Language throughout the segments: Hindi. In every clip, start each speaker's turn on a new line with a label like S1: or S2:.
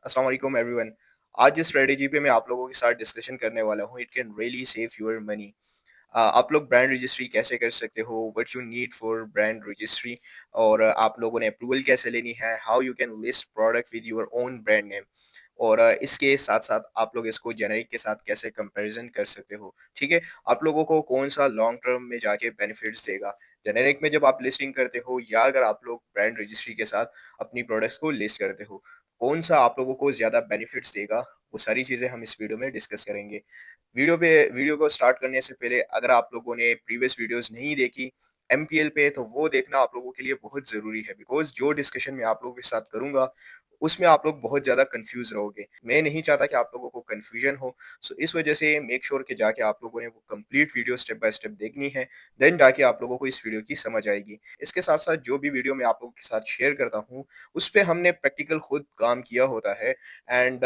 S1: अस्सलाम वालेकुम एवरीवन। आज जिस स्ट्रेटेजी पे मैं आप लोगों के साथ डिस्कशन करने वाला हूँ, it can really save your money. आप लोग ब्रांड रजिस्ट्री कैसे कर सकते हो, what you need for brand registry, और आप लोगों ने अप्रूवल कैसे लेनी है, how you can list product with your own brand name, और इसके साथ साथ आप लोग इसको जेनेरिक के साथ कैसे कंपैरिजन कर सकते हो। ठीक है, आप लोगों को कौन सा लॉन्ग टर्म में जाके बेनिफिट्स देगा, जेनेरिक में जब आप लिस्टिंग करते हो या अगर आप लोग ब्रांड रजिस्ट्री के साथ अपनी प्रोडक्ट्स को लिस्ट करते हो, कौन सा आप लोगों को ज़्यादा बेनिफिट्स देगा। वो सारी चीज़ें हम इस वीडियो में डिस्कस करेंगे। वीडियो को स्टार्ट करने से पहले अगर आप लोगों ने प्रीवियस वीडियोस नहीं देखी एमपीएल पे, तो वो देखना आप लोगों के लिए बहुत ज़रूरी है, बिकॉज़ जो डिस्कशन मैं आप लोगों के साथ करूँगा उसमें आप लोग बहुत ज़्यादा कंफ्यूज रहोगे। मैं नहीं चाहता कि आप लोगों को कंफ्यूजन हो। सो इस वजह से मेक श्योर कि जाके आप लोगों ने वो complete video step by step देखनी है, देन जाके आप लोगों को इस वीडियो की समझ आएगी। इसके साथ साथ जो भी वीडियो मैं आप लोगों के साथ शेयर करता हूँ उस पे हमने प्रैक्टिकल खुद काम किया होता है, एंड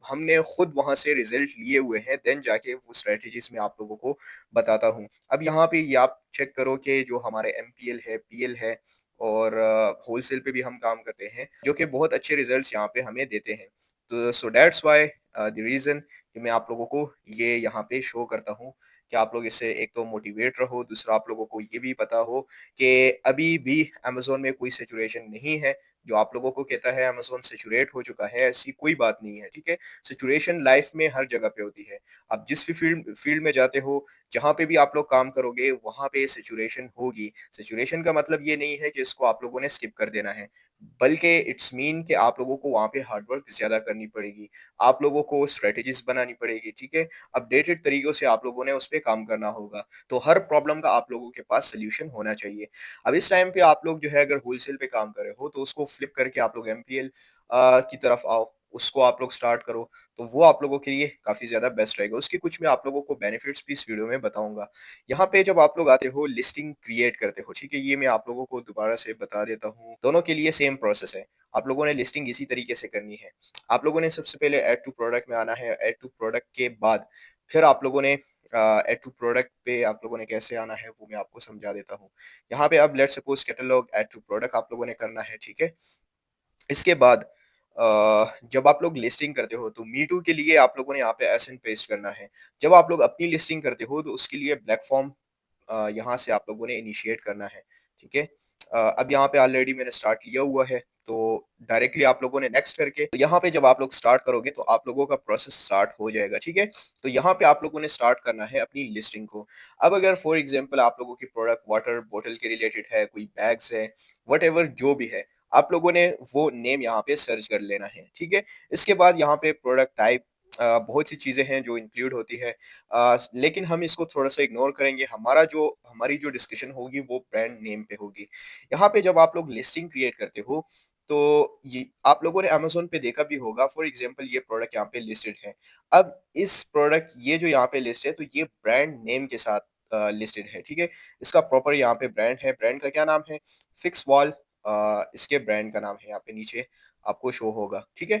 S1: हमने खुद वहाँ से रिजल्ट लिए हुए हैं, देन जाके वो स्ट्रेटजीज मैं आप लोगों को बताता हूँ। अब यहाँ पे ये आप चेक करो कि जो हमारे एमपीएल है, पीएल है, और होलसेल पे भी हम काम करते हैं, जो कि बहुत अच्छे रिजल्ट्स यहाँ पे हमें देते हैं। तो so that's why the reason कि मैं आप लोगों को ये यहाँ पे शो करता हूँ कि आप लोग इससे एक तो मोटिवेट रहो, दूसरा आप लोगों को ये भी पता हो कि अभी भी अमेज़न में कोई सैचुरेशन नहीं है। जो आप लोगों को कहता है अमेज़न सैचुरेट हो चुका है, ऐसी कोई बात नहीं है, ठीक है? सैचुरेशन लाइफ़ में हर जगह पे होती है। आप जिस भी फ़ील्ड फ़ील्ड में जाते हो, जहाँ पे भी आप लोग काम करोगे, वहाँ पे सैचुरेशन होगी। सैचुरेशन का मतलब ये नहीं है कि इसको आप लोगों ने स्किप कर देना है, बल्कि इट्स मीन कि आप लोगों को वहाँ पे हार्ड वर्क ज़्यादा करनी पड़ेगी। आप लोगों को स्ट्रैटेजीज़ बनानी पड़ेगी, ठीक है? अपडेटेड तरीकों से आप लोगों ने उस पे काम करना होगा। तो हर प्रॉब्लम का आप लोगों के पास सॉल्यूशन होना चाहिए। अब इस टाइम पे आप लोग जो है अगर होलसेल पे काम कर रहे हो, तो उसको फ्लिप करके आप लोग एमपीएल की तरफ आओ, उसको आप लोग स्टार्ट करो, तो वो आप लोगों के लिए काफ़ी ज़्यादा बेस्ट रहेगा। उसके कुछ मैं आप लोगों को बेनिफिट्स भी इस वीडियो में बताऊँगा। यहाँ पे जब आप लोग आते हो लिस्टिंग क्रिएट करते हो, ठीक है? ये मैं आप लोगों को दोबारा से बता देता हूँ। दोनों के लिए सेम प्रोसेस है। आप लोगों ने लिस्टिंग इसी तरीके से करनी है। आप लोगों ने सबसे पहले ऐड टू प्रोडक्ट में आना है। ऐड टू प्रोडक्ट के बाद फिर आप लोगों ने ऐड टू प्रोडक्ट पे आप लोगों ने कैसे आना है वो मैं आपको समझा देता हूँ। यहाँ पे अब let's suppose catalogue add to product आप लोगों ने करना है, ठीक है? इसके बाद जब आप लोग लिस्टिंग करते हो तो मी टू के लिए आप लोगों ने यहाँ पे एस एंड पेस्ट करना है। जब आप लोग अपनी लिस्टिंग करते हो तो उसके लिए ब्लैक फॉर्म यहाँ से आप लोगों ने इनिशिएट करना है, ठीक है? अब यहाँ पे ऑलरेडी मैंने स्टार्ट लिया हुआ है, तो डायरेक्टली आप लोगों ने नेक्स्ट करके तो यहाँ पे जब आप लोग स्टार्ट करोगे तो आप लोगों का प्रोसेस स्टार्ट हो जाएगा, ठीक है? तो यहाँ पे आप लोगों ने स्टार्ट करना है अपनी लिस्टिंग को। अब अगर फॉर एग्ज़ाम्पल आप लोगों की प्रोडक्ट वाटर बॉटल के रिलेटेड है, कोई बैग्स है, व्हाटएवर जो भी है, आप लोगों ने वो नेम यहाँ पे सर्च कर लेना है, ठीक है? इसके बाद यहाँ पे प्रोडक्ट टाइप बहुत सी चीज़ें हैं जो इंक्लूड होती है, लेकिन हम इसको थोड़ा-सा इग्नोर करेंगे। हमारी जो डिस्कशन होगी वो ब्रांड नेम पे होगी। यहाँ पे जब आप लोग लिस्टिंग क्रिएट करते हो, तो ये आप लोगों ने अमेज़न पे देखा भी होगा, फॉर एग्ज़ाम्पल ये प्रोडक्ट यहाँ पे लिस्टेड है। अब इस प्रोडक्ट ये जो यहाँ पे लिस्ट है, तो ये ब्रांड नेम के साथ लिस्टेड है, ठीक है? इसका प्रॉपर यहाँ पे ब्रांड है, ब्रांड का क्या नाम है? फिक्स वॉल इसके ब्रांड का नाम है, यहाँ पे नीचे आपको शो होगा, ठीक है?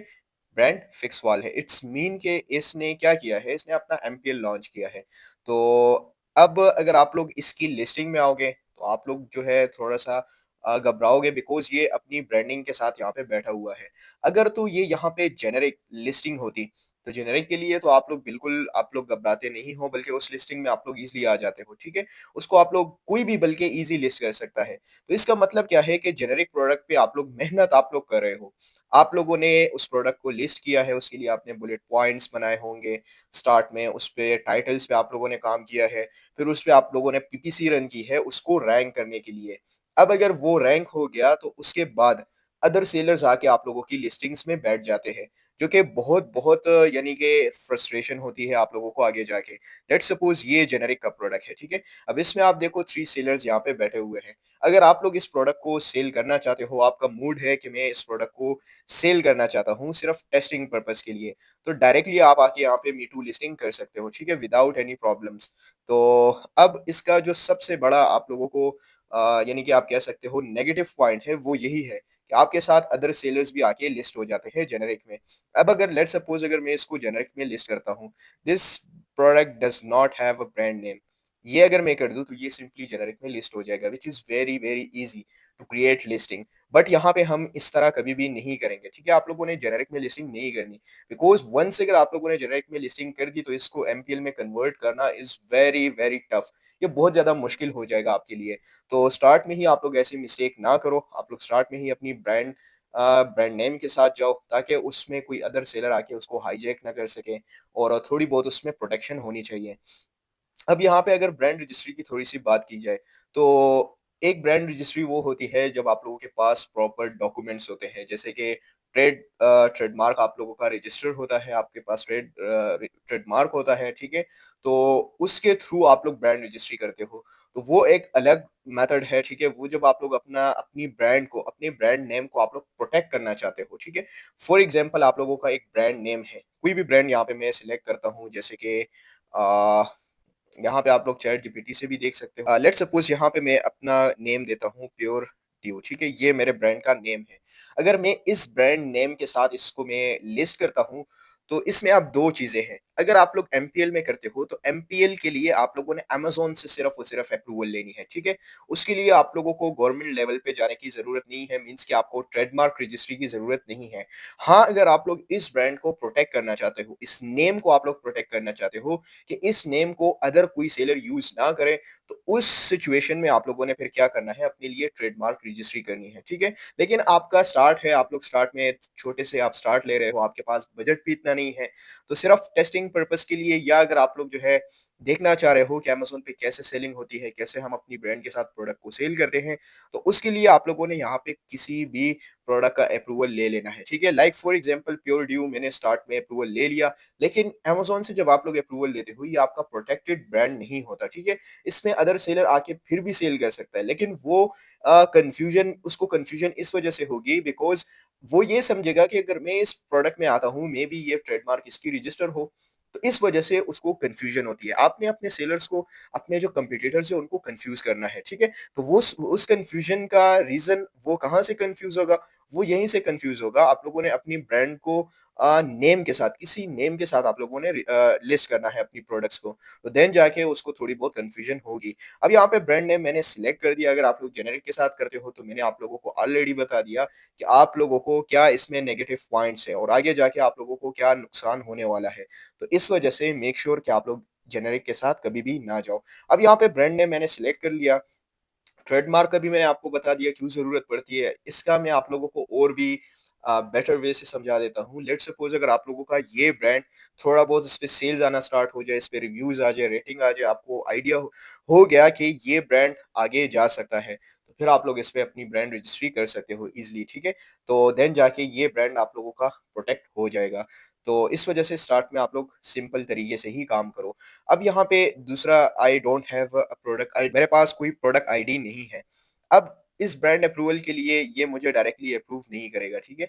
S1: ब्रांड फिक्स वॉल है। इट्स मीन के इसने क्या किया है, इसने अपना एमपीएल लॉन्च किया है। तो अब अगर आप लोग इसकी लिस्टिंग में आओगे, तो आप लोग जो है थोड़ा-सा घबराओगे, बिकॉज़ ये अपनी ब्रांडिंग के साथ यहाँ पे बैठा हुआ है। अगर तो ये यहाँ पे जेनेरिक लिस्टिंग होती, तो जेनेरिक के लिए तो आप लोग घबराते नहीं हो, बल्कि उस लिस्टिंग में आप लोग ईज़िली आ जाते हो, ठीक है? उसको आप लोग कोई भी बल्कि ईज़ी लिस्ट कर सकता है। तो इसका मतलब क्या है कि जेनेरिक प्रोडक्ट पे आप लोग कर रहे हो। आप लोगों ने उस प्रोडक्ट को लिस्ट किया है, उसके लिए आपने बुलेट पॉइंट्स बनाए होंगे, स्टार्ट में उस पे टाइटल्स पे आप लोगों ने काम किया है, फिर उस पे आप लोगों ने पीपीसी रन की है उसको रैंक करने के लिए। अब अगर वो रैंक हो गया तो उसके बाद अदर सेलर्स आके आप लोगों की लिस्टिंग्स में बैठ जाते हैं, जो कि बहुत-बहुत यानी कि फ्रस्ट्रेशन होती है आप लोगों को आगे जाके। लेट्स सपोज़ ये जेनेरिक का प्रोडक्ट है, ठीक है? अब इसमें आप देखो 3 सेलर्स यहाँ पे बैठे हुए हैं। अगर आप लोग इस प्रोडक्ट को सेल करना चाहते हो, आपका मूड है कि मैं इस प्रोडक्ट को सेल करना चाहता हूँ सिर्फ टेस्टिंग पर्पज़ के लिए, तो डायरेक्टली आप आके यहाँ पे मी टू लिस्टिंग कर सकते हो, ठीक है? Without any problems. तो अब इसका जो सबसे बड़ा आप लोगों को यानी कि आप कह सकते हो नेगेटिव पॉइंट है, वो यही है कि आपके साथ अदर सेलर्स भी आके लिस्ट हो जाते हैं जेनेरिक में। अब अगर लेट्स सपोज़ अगर मैं इसको जेनेरिक में लिस्ट करता हूँ, this product does not have a brand name. ये अगर मैं कर दूँ तो ये सिंपली जेनेरिक में लिस्ट हो जाएगा which is very, very easy to create listing. But यहाँ पे हम इस तरह कभी भी नहीं करेंगे, ठीक है? आप लोगों ने जेनेरिक में लिस्टिंग नहीं करनी बिकॉज़ वन्स अगर आप लोगों ने जेनेरिक में लिस्टिंग कर दी तो इसको एमपीएल में कन्वर्ट करना इज़ वेरी, वेरी टफ। ये बहुत ज़्यादा मुश्किल हो जाएगा आपके लिए। तो स्टार्ट में ही आप लोग ऐसी मिस्टेक ना करो, आप लोग स्टार्ट में ही अपनी ब्रांड नेम के साथ जाओ ताकि उसमें कोई अदर सेलर आके उसको हाईजैक ना कर सके और थोड़ी बहुत उसमें प्रोटेक्शन होनी चाहिए। अब यहाँ पे अगर ब्रांड रजिस्ट्री की थोड़ी-सी बात की जाए, तो एक ब्रांड रजिस्ट्री वो होती है जब आप लोगों के पास प्रॉपर डॉक्यूमेंट्स होते हैं, जैसे कि ट्रेडमार्क आप लोगों का रजिस्टर होता है, आपके पास ट्रेडमार्क होता है, ठीक है? तो उसके थ्रू आप लोग ब्रांड रजिस्ट्री करते हो, तो वो एक अलग मेथड है, ठीक है? वो जब आप लोग अपनी ब्रांड को, अपने ब्रांड नेम को आप लोग प्रोटेक्ट करना चाहते हो, ठीक है? फॉर एग्ज़ाम्पल आप लोगों का एक ब्रांड नेम है, कोई भी ब्रांड यहाँ पे मैं सिलेक्ट करता हूँ जैसे कि अ यहाँ पे आप लोग चैट जीपीटी से भी देख सकते हो। लेट्स सपोज़ यहाँ पे मैं अपना नेम देता हूँ प्योर ड्यू, ठीक है? ये मेरे ब्रांड का नेम है। अगर मैं इस ब्रांड नेम के साथ इसको मैं लिस्ट करता हूँ, तो इसमें अब 2 चीज़ें हैं। अगर आप लोग एमपीएल में करते हो, तो एमपीएल के लिए आप लोगों ने अमेज़न से सिर्फ़ और सिर्फ़ अप्रूवल लेनी है, ठीक है? उसके लिए आप लोगों को गवर्नमेंट लेवल पे जाने की ज़रूरत नहीं है, मीन्स कि आपको ट्रेडमार्क रजिस्ट्री की ज़रूरत नहीं है। हाँ, अगर आप लोग इस ब्रांड को प्रोटेक्ट करना चाहते हो, इस नेम को आप लोग प्रोटेक्ट करना चाहते हो, कि इस नेम को अदर कोई सेलर यूज़ ना करे, तो उस सिचुएशन में आप लोगों ने फिर क्या करना है, अपने लिए ट्रेडमार्क रजिस्ट्री करनी है, ठीक है? लेकिन आपका स्टार्ट है, आप लोग स्टार्ट में छोटे से आप स्टार्ट ले रहे हो, आपके पास बजट भी इतना नहीं है, तो सिर्फ़ टेस्टिंग पर्पज़ के लिए या अगर आप लोग जो है देखना चाह रहे हो कि अमेज़न पे कैसे सेलिंग होती है, कैसे हम अपनी ब्रांड के साथ प्रोडक्ट को सेल करते हैं, तो उसके लिए आप लोगों ने यहाँ पे किसी भी प्रोडक्ट का अप्रूवल ले लेना है, ठीक है? Like for example pure due मैंने स्टार्ट में अप्रूवल ले लिया, लेकिन अमेज़न से जब आप लोग अप्रूवल लेते हो, ये आपका प्रोटेक्टेड ब्रांड नहीं होता, ठीक है? इसमें अदर सेलर आके फिर भी सेल कर सकता है, लेकिन वो कन्फ्यूज़न इस वजह से होगी बिकॉज़ वो ये समझेगा कि अगर मैं इस प्रोडक्ट में आता हूँ, मेबी ये ट्रेडमार्क इसकी रजिस्टर हो, तो इस वजह से उसको कन्फ्यूज़न होती है। आपने अपने सेलर्स को, अपने जो कॉम्पिटिटर्स हैं, उनको कन्फ्यूज़ करना है, ठीक है? तो वो उस कन्फ्यूज़न का रीज़न वो कहाँ से कन्फ्यूज़ होगा? वो यहीं से कन्फ्यूज़ होगा, आप लोगों ने अपनी ब्रांड को नेम के साथ, किसी नेम के साथ आप लोगों ने लिस्ट करना है अपनी प्रोडक्ट्स को, तो देन जाके उसको थोड़ी बहुत कन्फ्यूज़न होगी। अब यहाँ पे ब्रांड नेम मैंने सिलेक्ट कर दिया, अगर आप लोग जेनेरिक के साथ करते हो, तो मैंने आप लोगों को ऑलरेडी बता दिया कि आप लोगों को क्या इसमें नेगेटिव पॉइंट्स हैं और आगे जाके आप लोगों को क्या नुकसान होने वाला है। तो इस वजह से मेक श्योर कि आप लोग जेनेरिक के साथ कभी भी ना जाओ। अब यहाँ पे ब्रांड नेम मैंने सिलेक्ट कर लिया, ट्रेडमार्क का भी मैंने आपको बता दिया क्यों ज़रूरत पड़ती है। इसका मैं आप लोगों को और भी बेटर वे से समझा देता हूँ। लेट्स सपोज़ अगर आप लोगों का ये ब्रांड थोड़ा बहुत इस पे सेल्स आना स्टार्ट हो जाए, इस पे रिव्यूज़ आ जाए, रेटिंग आ जाए, आपको आइडिया हो गया कि ये ब्रांड आगे जा सकता है, तो फिर आप लोग इस पे अपनी ब्रांड रजिस्ट्री कर सकते हो ईज़िली, ठीक है? तो देन जाके ये ब्रांड आप लोगों का प्रोटेक्ट हो जाएगा। तो इस वजह से स्टार्ट में आप लोग सिंपल तरीके से ही काम करो। अब यहाँ पे दूसरा I don't have a product I मेरे पास कोई प्रोडक्ट आईडी नहीं है। अब इस ब्रांड अप्रूवल के लिए ये मुझे डायरेक्टली अप्रूव नहीं करेगा, ठीक है?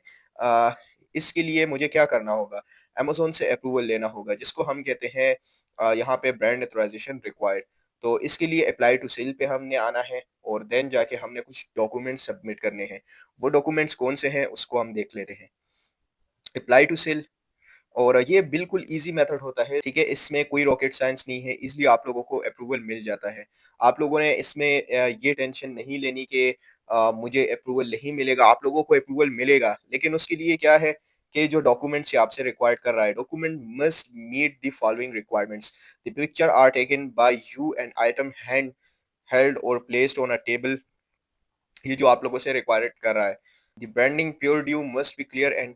S1: इसके लिए मुझे क्या करना होगा? अमेज़न से अप्रूवल लेना होगा जिसको हम कहते हैं यहाँ पे ब्रांड ऑथराइज़ेशन रिक्वायर्ड। तो इसके लिए अप्लाई टू सेल पे हमने आना है और देन जाके हमने कुछ डॉक्यूमेंट्स सबमिट करने हैं। वो डॉक्यूमेंट्स कौन से हैं उसको हम देख लेते हैं। अप्लाई टू सेल और ये बिल्कुल ईज़ी मेथड होता है, ठीक है? इसमें कोई रॉकेट साइंस नहीं है, ईज़िली आप लोगों को अप्रूवल मिल जाता है। आप लोगों ने इसमें ये टेंशन नहीं लेनी कि मुझे अप्रूवल नहीं मिलेगा, आप लोगों को अप्रूवल मिलेगा। लेकिन उसके लिए क्या है कि जो डॉक्यूमेंट्स ये आपसे रिक्वायर्ड कर रहा है, document must meet the following requirements. The picture are taken by you and item hand held और प्लेस्ड ऑन अ टेबल। ये जो आप लोगों से रिक्वायर्ड कर रहा है। The branding pure due must be clear and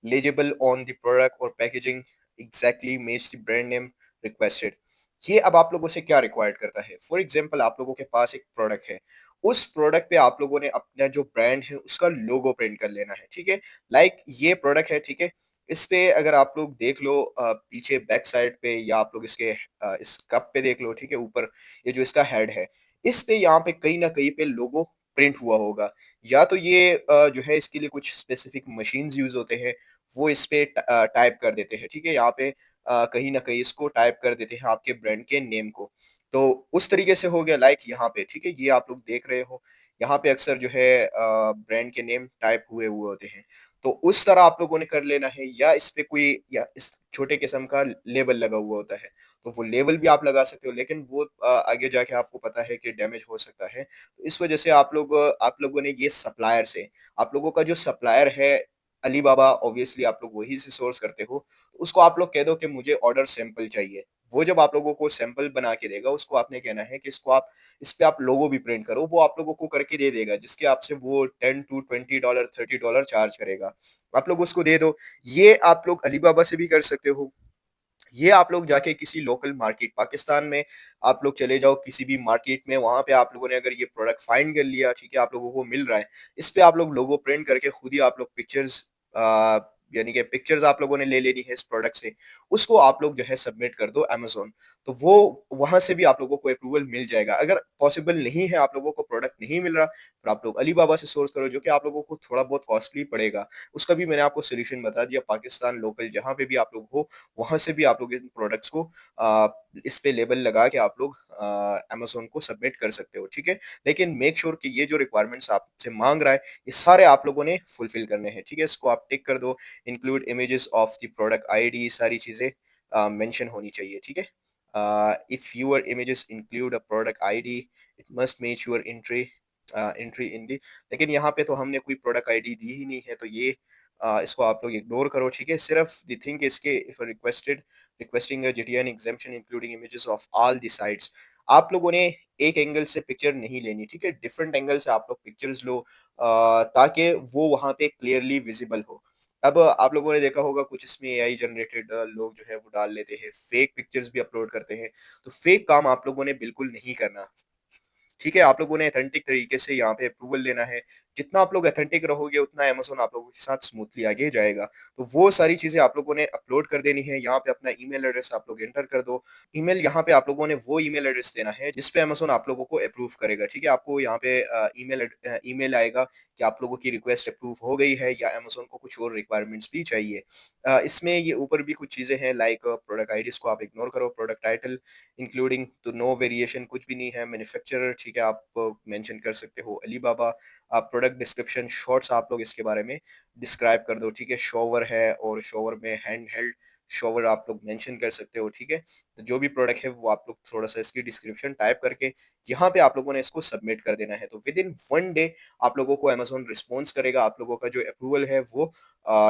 S1: legible on the product or packaging exactly match the brand name requested। ये अब आप लोगों से क्या रिक्वायर्ड करता है? फॉर एग्जाम्पल आप लोगों के पास एक प्रोडक्ट है, उस प्रोडक्ट पे आप लोगों ने अपना जो ब्रांड है उसका लोगो प्रिंट कर लेना है, ठीक है? लाइक ये प्रोडक्ट है, ठीक है? इस पे अगर आप लोग देख लो पीछे बैक साइड पे या आप लोग इसके इस कप पे देख लो, ठीक है? ऊपर ये जो इसका हेड है, इस पे यहाँ पे कहीं न कहीं पे लोगो प्रिंट हुआ होगा। या तो ये जो है इसके लिए कुछ स्पेसिफिक मशीन्स यूज़ होते हैं, वो इस पे टाइप कर देते हैं, ठीक है? यहाँ पे कहीं न कहीं इसको टाइप कर देते हैं आपके ब्रांड के नेम को। तो उस तरीके से हो गया लाइक यहाँ पे, ठीक है? ये आप लोग देख रहे हो, यहाँ पे अक्सर जो है ब्रांड के नेम टाइप हुए हुए होते हैं। तो उस तरह आप लोगों ने कर लेना है, या इस पे कोई या इस छोटे किस्म का लेबल लगा हुआ होता है, तो वो लेबल भी आप लगा सकते हो, लेकिन वो आगे जाके आपको पता है कि डैमेज हो सकता है। तो इस वजह से आप लोगों ने ये सप्लायर से आप लोगों का जो सप्लायर है अलीबाबा, ऑब्वियसली आप लोग वहीं से सोर्स करते हो, तो उसको आप लोग कह दो कि मुझे ऑर्डर सैंपल चाहिए। वो जब आप लोगों को सैंपल बना के देगा, उसको आपने कहना है कि इसको आप इस पे आप लोगो भी प्रिंट करो, वो आप लोगों को करके दे देगा, जिसके आपसे वो 10 टू $20 $30 चार्ज करेगा। आप लोग उसको दे दो। ये आप लोग अलीबाबा से भी कर सकते हो। ये आप लोग जाके किसी लोकल मार्केट पाकिस्तान में आप लोग चले जाओ किसी भी मार्केट में, वहाँ पे आप लोगों ने अगर ये प्रोडक्ट फाइंड कर लिया, ठीक है, आप लोगों को मिल रहा है, इस पे आप लोग लोगो प्रिंट करके खुद ही आप लोग पिक्चर्स यानी कि पिक्चर्स आप लोगों ने ले लेनी है इस प्रोडक्ट से, उसको आप लोग जो है सबमिट कर दो अमेज़न। तो वो वहाँ से भी आप लोगों को अप्रूवल मिल जाएगा। अगर पॉसिबल नहीं है, आप लोगों को प्रोडक्ट नहीं मिल रहा, तो आप लोग अलीबाबा से सोर्स करो, जो कि आप लोगों को थोड़ा बहुत कॉस्टली पड़ेगा। उसका भी मैंने आपको सॉल्यूशन बता दिया। पाकिस्तान लोकल जहाँ पे भी आप लोग हो, वहाँ से भी आप लोग इन प्रोडक्ट्स को इस पे लेबल लगा के आप लोग अमेज़न को सबमिट कर सकते हो, ठीक है? लेकिन मेक श्योर कि ये जो रिक्वायरमेंट्स आपसे माँग रहा है, ये सारे आप लोगों ने फुलफिल करने हैं, ठीक है? इसको आप टिक कर दो, include images of the product ID, सारी चीज़ें मेंशन होनी चाहिए, ठीक है? If your images include a product ID, it must match your entry in the, लेकिन यहाँ पे तो हमने कोई प्रोडक्ट आईडी दी ही नहीं है, तो ये इसको आप लोग इग्नोर करो, ठीक है? सिर्फ द थिंग इसके if requesting a GTN exemption including images of all the sites. आप लोगों ने एक एंगल से पिक्चर नहीं लेनी, ठीक है? डिफरेंट एंगल से आप लोग पिक्चर्स लो, ताकि वो वहाँ पे क्लियरली विजिबल हो। अब आप लोगों ने देखा होगा कुछ इसमें एआई जनरेटेड लोग जो है वो डाल लेते हैं, फेक पिक्चर्स भी अपलोड करते हैं। तो फेक काम आप लोगों ने बिल्कुल नहीं करना। ठीक है, आप लोगों ने ऑथेंटिक तरीके से यहाँ पे अप्रूवल लेना है। जितना आप लोग ऑथेंटिक रहोगे, उतना अमेज़न आप लोगों के साथ स्मूथली आगे जाएगा। तो वो सारी चीज़ें आप लोगों ने अपलोड कर देनी है। यहाँ पे अपना ईमेल एड्रेस आप लोग एंटर कर दो। ईमेल यहाँ पे आप लोगों ने वो ईमेल एड्रेस देना है जिस पे अमेज़न आप लोगों को अप्रूव करेगा, ठीक है? आपको यहाँ पे ईमेल आएगा कि आप लोगों की रिक्वेस्ट अप्रूव हो गई है, या अमेज़न को कुछ और रिक्वायरमेंट्स भी चाहिए। इसमें ये ऊपर भी कुछ चीज़ें हैं, लाइक प्रोडक्ट आईडीज़ को आप इग्नोर करो, प्रोडक्ट टाइटल इंक्लूडिंग तो नो वेरिएशन, कुछ भी नहीं है। मैन्युफैक्चरर, ठीक है, आप मेंशन कर सकते हो अलीबाबा। आप प्रोडक्ट डिस्क्रिप्शन शॉर्ट्स आप लोग इसके बारे में डिस्क्राइब कर दो, ठीक है? शॉवर है और शॉवर में हैंड हेल्ड शॉवर आप लोग मेंशन कर सकते हो, ठीक है? तो जो भी प्रोडक्ट है वो आप लोग थोड़ा-सा इसकी डिस्क्रिप्शन टाइप करके यहाँ पे आप लोगों ने इसको सबमिट कर देना है। तो विद इन 1 डे आप लोगों को अमेज़न रिस्पॉन्स करेगा, आप लोगों का जो अप्रूवल है वो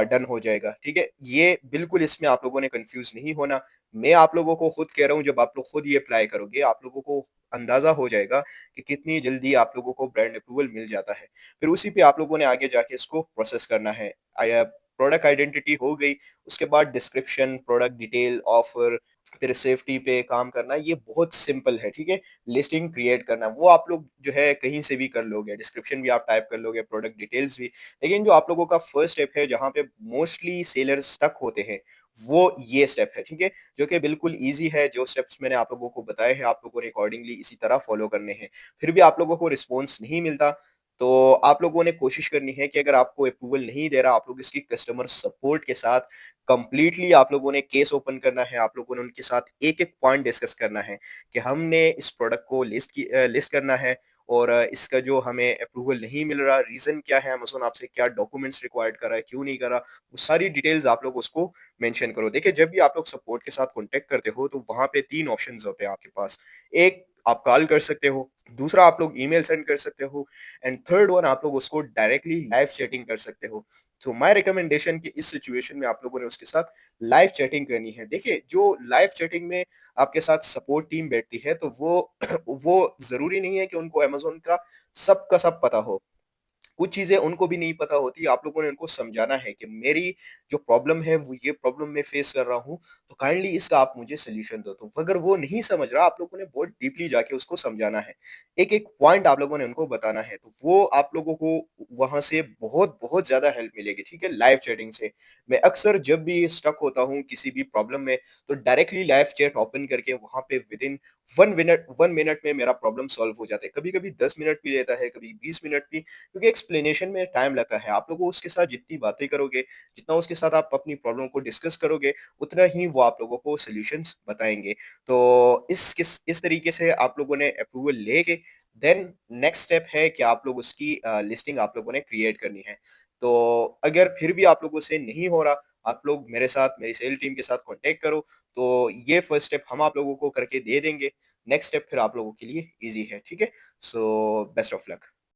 S1: डन हो जाएगा, ठीक है? ये बिल्कुल इसमें आप लोगों ने कन्फ्यूज़ नहीं होना। मैं आप लोगों को खुद कह रहा हूँ, जब आप लोग खुद ये अप्लाई करोगे, आप लोगों को अंदाज़ा हो जाएगा कि कितनी जल्दी आप लोगों को ब्रांड अप्रूवल मिल जाता है। फिर उसी पे आप लोगों ने आगे जाके इसको प्रोसेस करना है। प्रोडक्ट आइडेंटिटी हो गई, उसके बाद डिस्क्रिप्शन, प्रोडक्ट डिटेल, ऑफर, फिर सेफ्टी पे काम करना, ये बहुत सिंपल है, ठीक है? लिस्टिंग क्रिएट करना, वो आप लोग जो है कहीं से भी कर लोगे, डिस्क्रिप्शन भी आप टाइप कर लोगे, प्रोडक्ट डिटेल्स भी। लेकिन जो आप लोगों का फर्स्ट स्टेप है, जहाँ पे मोस्टली सेलर्स स्टक होते हैं, वो ये स्टेप है, ठीक है? जो कि बिल्कुल ईज़ी है। जो स्टेप्स मैंने आप लोगों को बताए हैं, आप लोगों ने अकॉर्डिंगली इसी तरह फॉलो करने हैं। फिर भी आप लोगों को रिस्पॉन्स नहीं मिलता, तो आप लोगों ने कोशिश करनी है कि अगर आपको अप्रूवल नहीं दे रहा, आप लोग इसकी कस्टमर सपोर्ट के साथ कंप्लीटली आप लोगों ने केस ओपन करना है। आप लोगों ने उनके साथ एक-एक पॉइंट डिस्कस करना है कि हमने इस प्रोडक्ट को लिस्ट करना है, और इसका जो हमें अप्रूवल नहीं मिल रहा, रीज़न क्या है, अमेज़न आपसे क्या डॉक्यूमेंट्स रिक्वायर्ड कर रहा है, क्यों नहीं कर रहा, वो सारी डिटेल्स आप लोग उसको मेंशन करो। देखिए, जब भी आप लोग सपोर्ट के साथ कॉन्टैक्ट करते हो, तो वहाँ पे 3 ऑप्शंस होते हैं आपके पास। एक, आप कॉल कर सकते हो, दूसरा आप लोग ईमेल सेंड कर सकते हो, एंड थर्ड वन, आप लोग उसको डायरेक्टली लाइव चैटिंग कर सकते हो। तो माय रिकमेंडेशन कि इस सिचुएशन में आप लोगों ने उसके साथ लाइव चैटिंग करनी है। देखिए, जो लाइव चैटिंग में आपके साथ सपोर्ट टीम बैठती है, तो वो वो ज़रूरी नहीं है कि उनको अमेज़न का सब पता हो। कुछ चीज़ें उनको भी नहीं पता होती, आप लोगों ने उनको समझाना है कि मेरी जो प्रॉब्लम है वो ये प्रॉब्लम मैं फेस कर रहा हूँ, तो काइंडली इसका आप मुझे सॉल्यूशन दो। तो अगर वो नहीं समझ रहा, आप लोगों ने बहुत डीपली जाके उसको समझाना है। एक-एक पॉइंट आप लोगों ने उनको बताना है, तो वो आप लोगों को वहाँ से बहुत-बहुत ज़्यादा हेल्प मिलेगी, ठीक है? लाइव चैटिंग से। मैं अक्सर जब भी स्टक होता हूँ किसी भी प्रॉब्लम में, तो डायरेक्टली लाइव चैट ओपन करके वहाँ पे विदिन 1 मिनट में मेरा प्रॉब्लम सॉल्व हो जाता है। कभी-कभी 10 मिनट भी लेता है, कभी 20 मिनट भी, क्योंकि एक्सप्लेनेशन में टाइम लगता है। आप लोगों उसके साथ जितनी बातें करोगे, जितना उसके साथ आप अपनी प्रॉब्लम को डिस्कस करोगे, उतना ही वो आप लोगों को सॉल्यूशंस बताएँगे। तो इस तरीके से आप लोगों ने अप्रूवल लेके देन नेक्स्ट स्टेप है कि आप लोग उसकी लिस्टिंग आप लोगों ने क्रिएट करनी है। तो अगर फिर भी आप लोगों से नहीं हो रहा, आप लोग मेरे साथ, मेरी सेल टीम के साथ कॉन्टैक्ट करो, तो ये फर्स्ट स्टेप हम आप लोगों को करके दे देंगे। नेक्स्ट स्टेप फिर आप लोगों के लिए ईज़ी है, ठीक है? So best of luck.